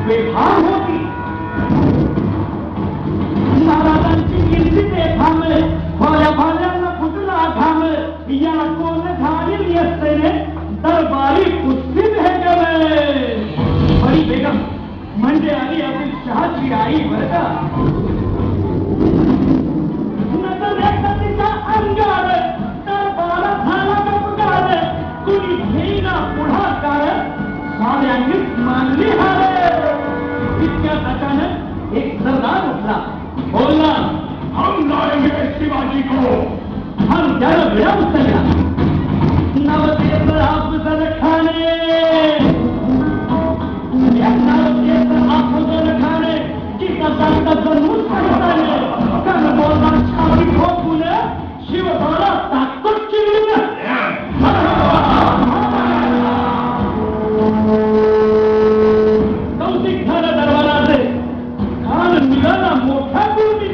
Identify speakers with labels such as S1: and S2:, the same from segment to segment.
S1: बेभान होती. महाराजांची कीर्ती बेभान, भोल्या भाल्यांना फुटला घाम, याला कोण घालील असतेने दरबारी कुस्ती भेटले. बरी बेगम म्हणजे आली आपली शहाची आई बरं का. तिचा अंगार दरबार झाला गपगार, कुणी घेईना पुढाकार, साऱ्यांनीच मानली हार. इतक्यात अचानक एक सरदार उठला, बोलला, हम लाएंगे शिवाजी को. हम त्याला वेळा उचलला. नवतेच अफजल खाने, नवतेच अफजल खाने जिचा जाता जन्म सांगताने कन बोलना छाती ठोकून शिवबाला ताकद केली. कौतिक झालं दरबाराचे. खान निघाला मोठा पूर्वीच.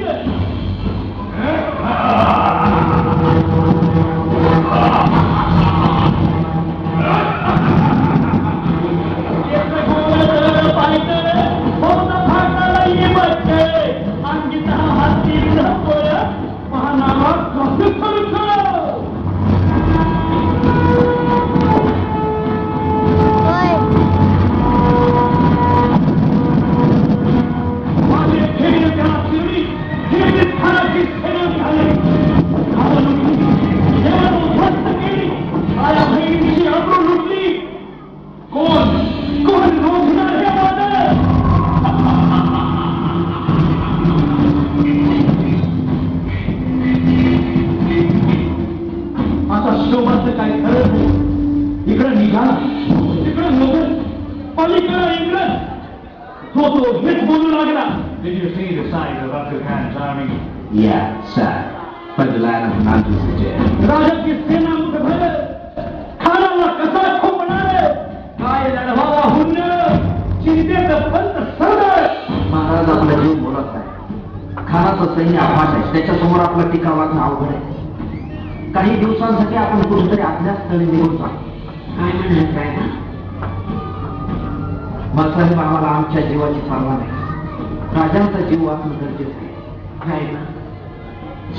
S2: Did you see the size of Abu Khan's army?
S3: Yeah, sir. But the line of Nandu's dead.
S1: राजा की सेना मुझे भले, खानाला कसा ठोकणारे, काय लढवावा हुन्न, चिंतेचं पंत सरदार.
S3: महाराज आपला जीव बोलत आहे. खानाचं सैन्य अफाट आहे. त्याच्यासमोर आपला टीका वागणं अवघड आहे. काही दिवसांसाठी आपण कुठेतरी आपल्या स्थळी निघून जाऊ.
S4: काय म्हणत काय ना?
S3: मसाहेब आम्हाला आमच्या जीवाची पर्वा नाही. राजांचा जीव वाचणं गरजेचं आहे.
S4: काय ना?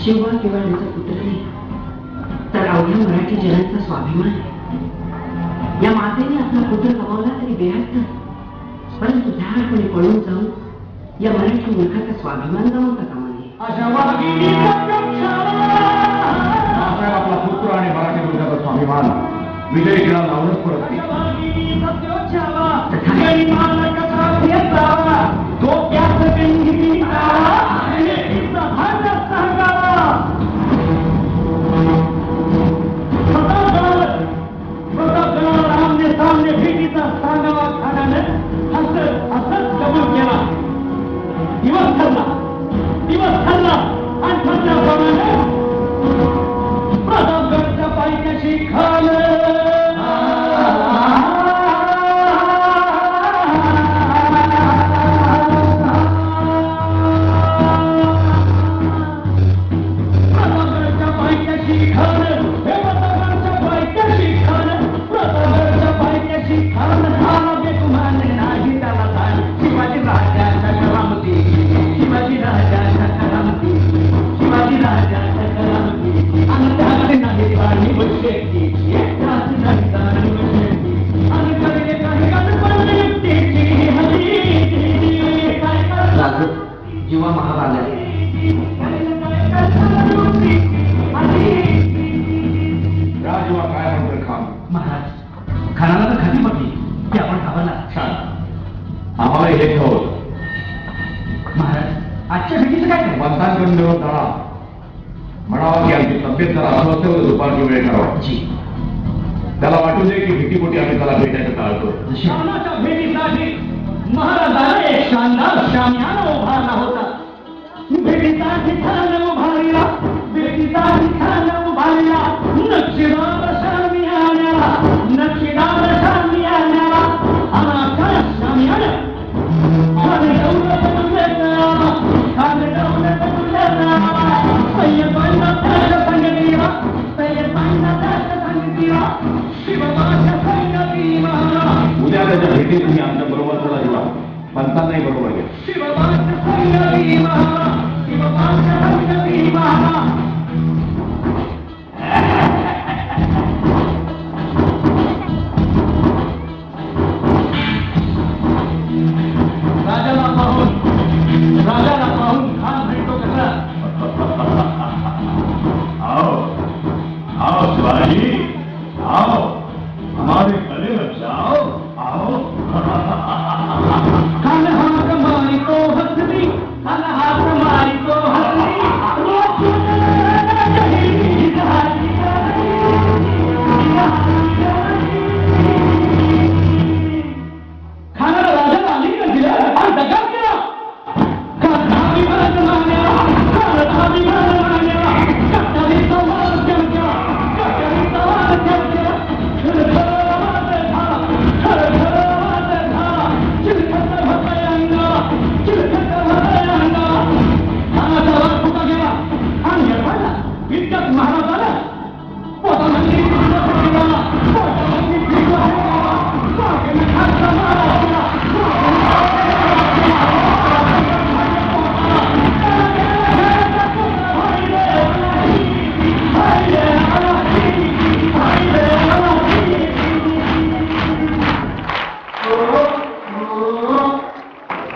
S4: शिवा किंवा यांचा पुत्र नाही, तर अवघ्या मराठी जनांचा स्वाभिमान आहे. या मातेने आपला पुत्र गमावला तरी बेहत्तर, परंतु धाडपणे पळून जाऊन या मराठी मुलखाचा स्वाभिमान गमावता कामा नये.
S1: अशा वागिनीचा
S2: मासाहेब आपला पुत्र आणि मराठी मुलगाचा स्वाभिमान विजय किळा लावूनच परत येईल.
S1: सामने भेटीचा सांगावा खानाने हसत हसत कबूल केला. दिवस ठरला आणि ठरल्याप्रमाणे प्रतापगडच्या पायथ्याशी खान
S3: जीवा महाल आल्या.
S2: राजवा काय म्हणतो खान?
S3: महाराज, खानाला तर खाली पडली की आपण घाबरला.
S2: छान, आम्हाला हे ठेव.
S3: महाराज, आजच्या भेटीचं काय नाही.
S2: पंथांकडून निरोप धरा. म्हणावा की आमची तब्येत जर असं असेल तर दुपारची वेळ करावा. त्याला वाटू दे की भीतीपोटी आम्ही त्याला भेटायचं टाळतो.
S1: श्यामाच्या भेटीसाठी महाराजाने एक शानदार शामियाना उभारला होता. भेटीसाठी खान उभारला, भेटीसाठी खान उभारला. नक्षीदार शामियाना, नक्षीदार शामियाना, अनाकार शामियाना. खान दौलत मुल्ला, खान दौलत मुल्ला. सय्यदांना त्याच्या संगतीला, सय्यदांना त्याच्या संगतीला, शिवबाच्या संगतीला.
S2: उद्या त्याच्या भेटीत तुम्ही आमच्या बरोबर चला. पंतांनाही बरोबर घ्या.
S1: शिवबांच्या संगती महारा, शिवबांच्या संगती महारा.